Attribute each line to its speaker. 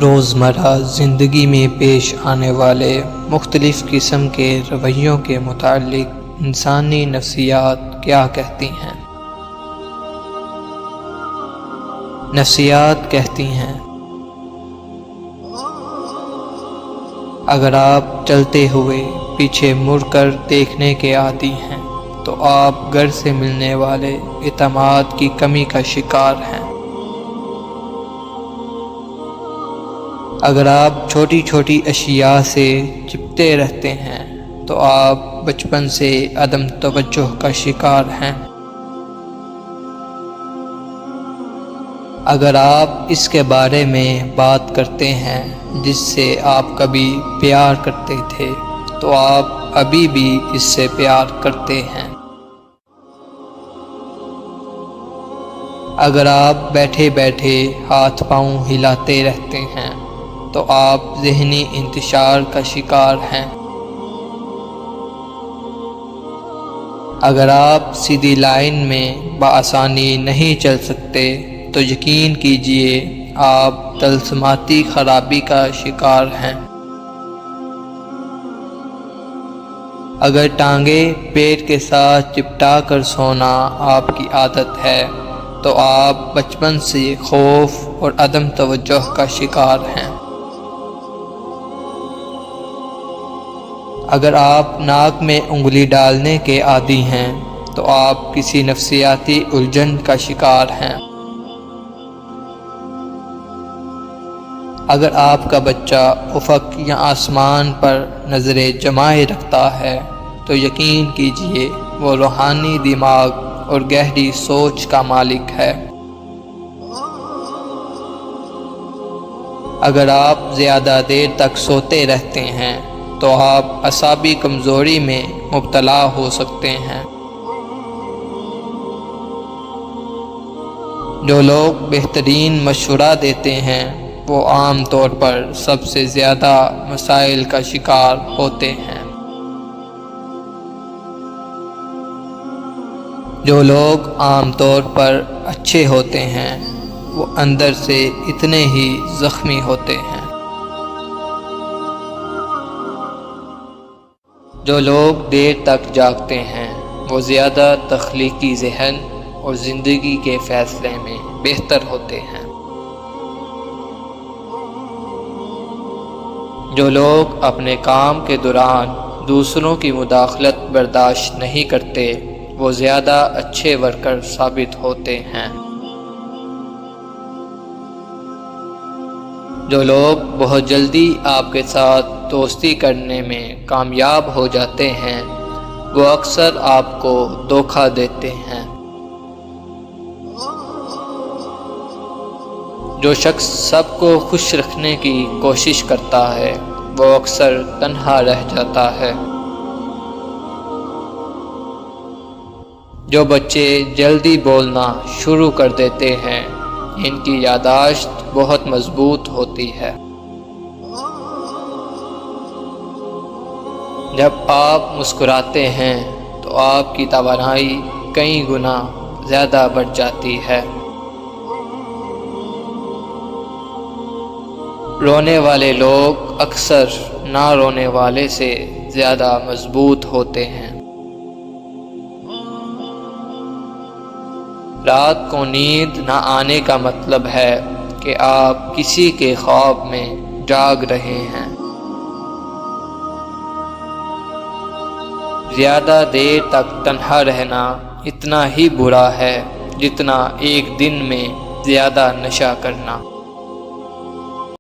Speaker 1: روزمرہ زندگی میں پیش آنے والے مختلف قسم کے رویوں کے متعلق انسانی نفسیات کیا کہتی ہیں؟ نفسیات کہتی ہیں، اگر آپ چلتے ہوئے پیچھے مڑ کر دیکھنے کے عادی ہیں تو آپ گھر سے ملنے والے اعتماد کی کمی کا شکار ہیں۔ اگر آپ چھوٹی چھوٹی اشیاء سے چپتے رہتے ہیں تو آپ بچپن سے عدم توجہ کا شکار ہیں۔ اگر آپ اس کے بارے میں بات کرتے ہیں جس سے آپ کبھی پیار کرتے تھے تو آپ ابھی بھی اس سے پیار کرتے ہیں۔ اگر آپ بیٹھے بیٹھے ہاتھ پاؤں ہلاتے رہتے ہیں تو آپ ذہنی انتشار کا شکار ہیں۔ اگر آپ سیدھی لائن میں بآسانی نہیں چل سکتے تو یقین کیجئے آپ طلسماتی خرابی کا شکار ہیں۔ اگر ٹانگیں پیٹ کے ساتھ چپٹا کر سونا آپ کی عادت ہے تو آپ بچپن سے خوف اور عدم توجہ کا شکار ہیں۔ اگر آپ ناک میں انگلی ڈالنے کے عادی ہیں تو آپ کسی نفسیاتی الجھن کا شکار ہیں۔ اگر آپ کا بچہ افق یا آسمان پر نظریں جمائے رکھتا ہے تو یقین کیجئے وہ روحانی دماغ اور گہری سوچ کا مالک ہے۔ اگر آپ زیادہ دیر تک سوتے رہتے ہیں تو آپ اعصابی کمزوری میں مبتلا ہو سکتے ہیں۔ جو لوگ بہترین مشورہ دیتے ہیں وہ عام طور پر سب سے زیادہ مسائل کا شکار ہوتے ہیں۔ جو لوگ عام طور پر اچھے ہوتے ہیں وہ اندر سے اتنے ہی زخمی ہوتے ہیں۔ جو لوگ دیر تک جاگتے ہیں وہ زیادہ تخلیقی ذہن اور زندگی کے فیصلے میں بہتر ہوتے ہیں۔ جو لوگ اپنے کام کے دوران دوسروں کی مداخلت برداشت نہیں کرتے وہ زیادہ اچھے ورکر ثابت ہوتے ہیں۔ جو لوگ بہت جلدی آپ کے ساتھ دوستی کرنے میں کامیاب ہو جاتے ہیں وہ اکثر آپ کو دھوکہ دیتے ہیں۔ جو شخص سب کو خوش رکھنے کی کوشش کرتا ہے وہ اکثر تنہا رہ جاتا ہے۔ جو بچے جلدی بولنا شروع کر دیتے ہیں ان کی یادداشت بہت مضبوط ہوتی ہے۔ جب آپ مسکراتے ہیں تو آپ کی توانائی کئی گنا زیادہ بڑھ جاتی ہے۔ رونے والے لوگ اکثر نہ رونے والے سے زیادہ مضبوط ہوتے ہیں۔ رات کو نیند نہ آنے کا مطلب ہے کہ آپ کسی کے خواب میں جاگ رہے ہیں۔ زیادہ دیر تک تنہا رہنا اتنا ہی برا ہے جتنا ایک دن میں زیادہ نشہ کرنا۔